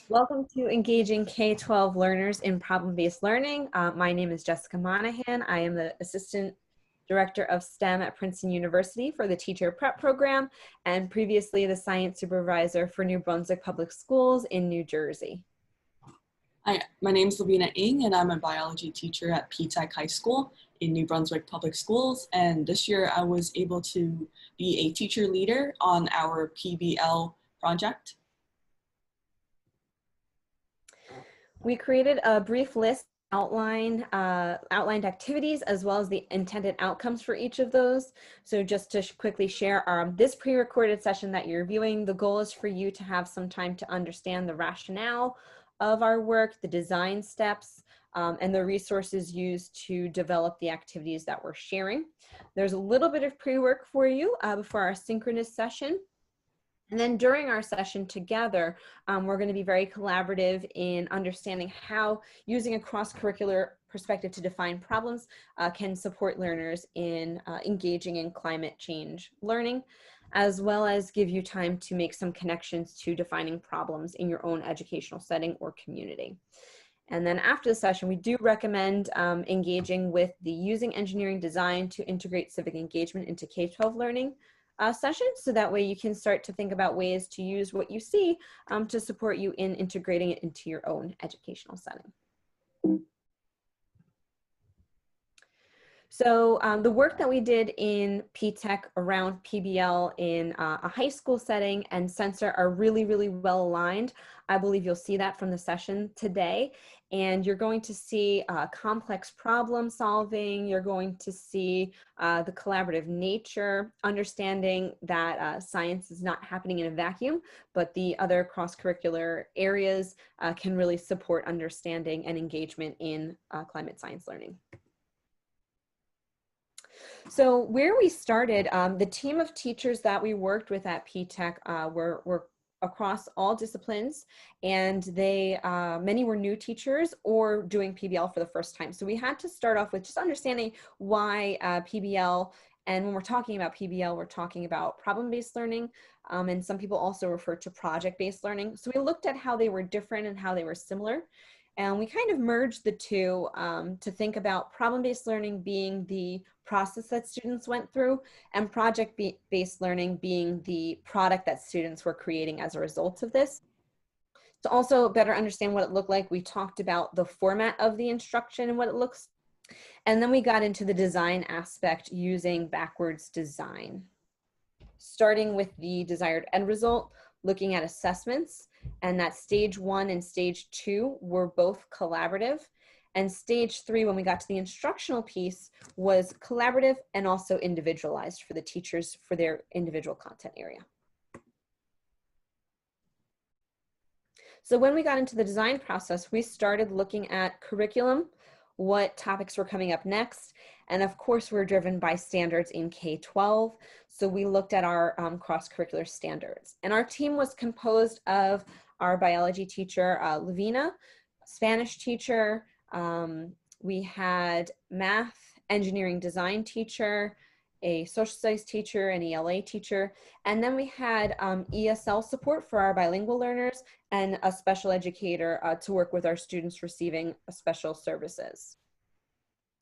Welcome to Engaging K-12 Learners in Problem-Based Learning. My name is Jessica Monaghan. I am the Assistant Director of STEM at Princeton University for the Teacher Prep Program, and previously the Science Supervisor for New Brunswick Public Schools in New Jersey. Hi, my name is Lavina and I'm a biology teacher at P-Tech High School in New Brunswick Public Schools. And this year I was able to be a teacher leader on our PBL project. We created a brief list outlined activities as well as the intended outcomes for each of those. So just to quickly share this pre-recorded session that you're viewing, the goal is for you to have some time to understand the rationale of our work, the design steps, and the resources used to develop the activities that we're sharing. There's a little bit of pre-work for you before our synchronous session. And then during our session together, we're going to be very collaborative in understanding how using a cross-curricular perspective to define problems can support learners in engaging in climate change learning, as well as give you time to make some connections to defining problems in your own educational setting or community. And then after the session, we do recommend engaging with the Using Engineering Design to Integrate Civic Engagement into K-12 Learning session, so that way you can start to think about ways to use what you see to support you in integrating it into your own educational setting. So the work that we did in P-Tech around PBL in a high school setting and Sensor are really, really well aligned. I believe you'll see that from the session today. And you're going to see complex problem solving. You're going to see the collaborative nature, understanding that science is not happening in a vacuum, but the other cross-curricular areas can really support understanding and engagement in climate science learning. So where we started, the team of teachers that we worked with at P-Tech were across all disciplines, and they many were new teachers or doing PBL for the first time. So we had to start off with just understanding why PBL, and when we're talking about PBL, we're talking about problem-based learning, and some people also refer to project-based learning. So we looked at how they were different and how they were similar. And we kind of merged the two to think about problem-based learning being the process that students went through and project-based learning being the product that students were creating as a result of this. To also better understand what it looked like, we talked about the format of the instruction and what it looks like. And then we got into the design aspect using backwards design. Starting with the desired end result, looking at assessments, and that stage 1 and stage 2 were both collaborative. And stage 3, when we got to the instructional piece, was collaborative and also individualized for the teachers for their individual content area. So when we got into the design process, we started looking at curriculum, what topics were coming up next. And of course, we're driven by standards in K-12. So we looked at our cross-curricular standards. And our team was composed of our biology teacher, Lavina, Spanish teacher, we had math, engineering design teacher, a social studies teacher, an ELA teacher, and then we had ESL support for our bilingual learners and a special educator to work with our students receiving special services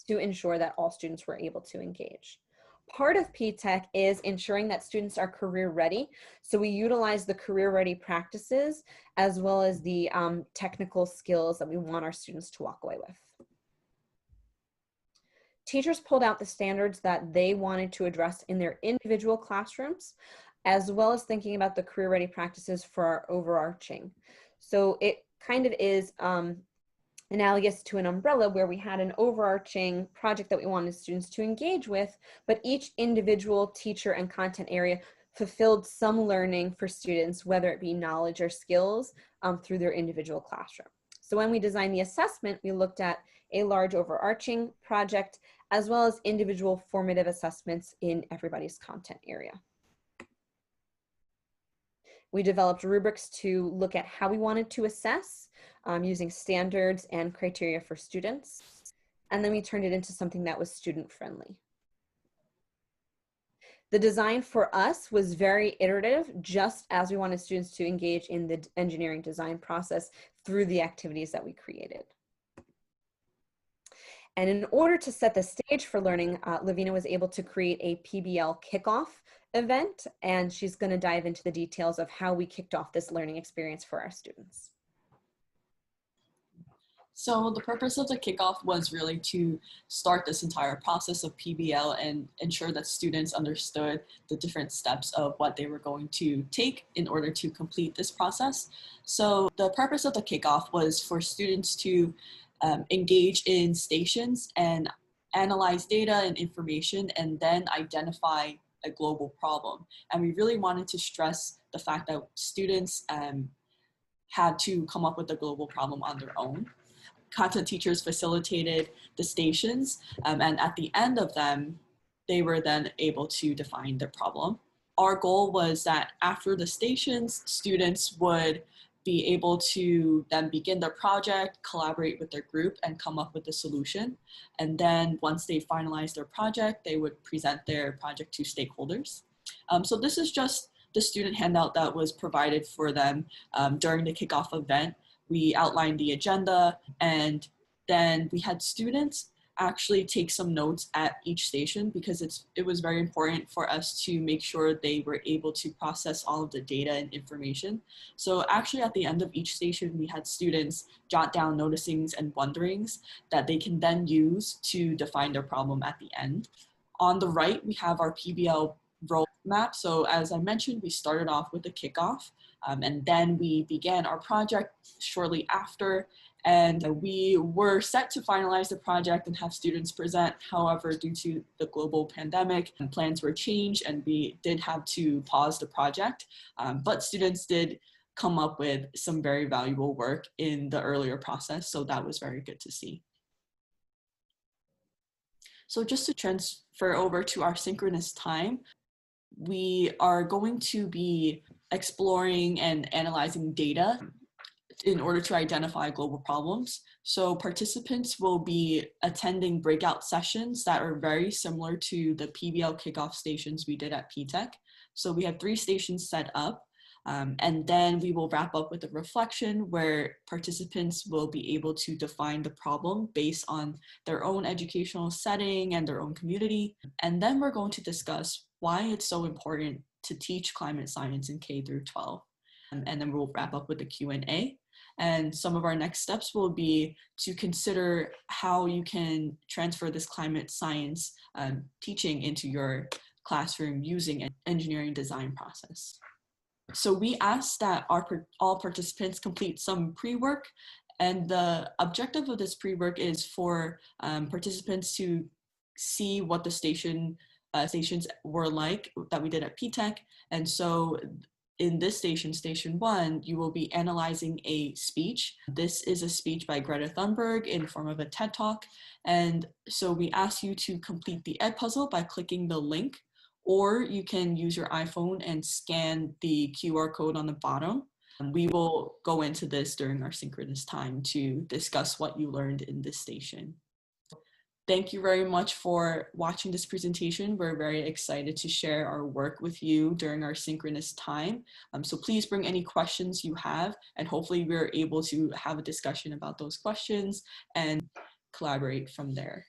to ensure that all students were able to engage. Part of P-Tech is ensuring that students are career ready. So we utilize the career ready practices as well as the technical skills that we want our students to walk away with. Teachers pulled out the standards that they wanted to address in their individual classrooms, as well as thinking about the career ready practices for our overarching. So it kind of is analogous to an umbrella where we had an overarching project that we wanted students to engage with, but each individual teacher and content area fulfilled some learning for students, whether it be knowledge or skills, through their individual classroom. So when we designed the assessment, we looked at a large overarching project as well as individual formative assessments in everybody's content area. We developed rubrics to look at how we wanted to assess using standards and criteria for students. And then we turned it into something that was student friendly. The design for us was very iterative, just as we wanted students to engage in the engineering design process through the activities that we created. And in order to set the stage for learning, Lavina was able to create a PBL kickoff event, and she's going to dive into the details of how we kicked off this learning experience for our students. So the purpose of the kickoff was really to start this entire process of PBL and ensure that students understood the different steps of what they were going to take in order to complete this process. So the purpose of the kickoff was for students to engage in stations and analyze data and information and then identify a global problem. And we really wanted to stress the fact that students had to come up with a global problem on their own. Content teachers facilitated the stations, and at the end of them, they were then able to define the problem. Our goal was that after the stations, students would be able to then begin their project, collaborate with their group, and come up with a solution. And then once they finalized their project, they would present their project to stakeholders. So this is just the student handout that was provided for them during the kickoff event. We outlined the agenda, and then we had students actually take some notes at each station because it was very important for us to make sure they were able to process all of the data and information. So actually at the end of each station, we had students jot down noticings and wonderings that they can then use to define their problem at the end. On the right, we have our PBL roadmap. So as I mentioned, we started off with the kickoff. And then we began our project shortly after, and we were set to finalize the project and have students present. However, due to the global pandemic, plans were changed and we did have to pause the project. But students did come up with some very valuable work in the earlier process, so that was very good to see. So just to transfer over to our synchronous time, we are going to be exploring and analyzing data in order to identify global problems. So participants will be attending breakout sessions that are very similar to the PBL kickoff stations we did at PTech. So we have 3 stations set up, and then we will wrap up with a reflection where participants will be able to define the problem based on their own educational setting and their own community. And then we're going to discuss why it's so important to teach climate science in K-12. And then we'll wrap up with the Q&A. And some of our next steps will be to consider how you can transfer this climate science teaching into your classroom using an engineering design process. So we asked that all participants complete some pre-work, and the objective of this pre-work is for participants to see what the stations were like that we did at PTech. And so in this station, station 1, you will be analyzing a speech. This is a speech by Greta Thunberg in form of a TED Talk. And so we ask you to complete the Edpuzzle by clicking the link, or you can use your iPhone and scan the QR code on the bottom. We will go into this during our synchronous time to discuss what you learned in this station. Thank you very much for watching this presentation. We're very excited to share our work with you during our synchronous time. So please bring any questions you have, and hopefully we're able to have a discussion about those questions and collaborate from there.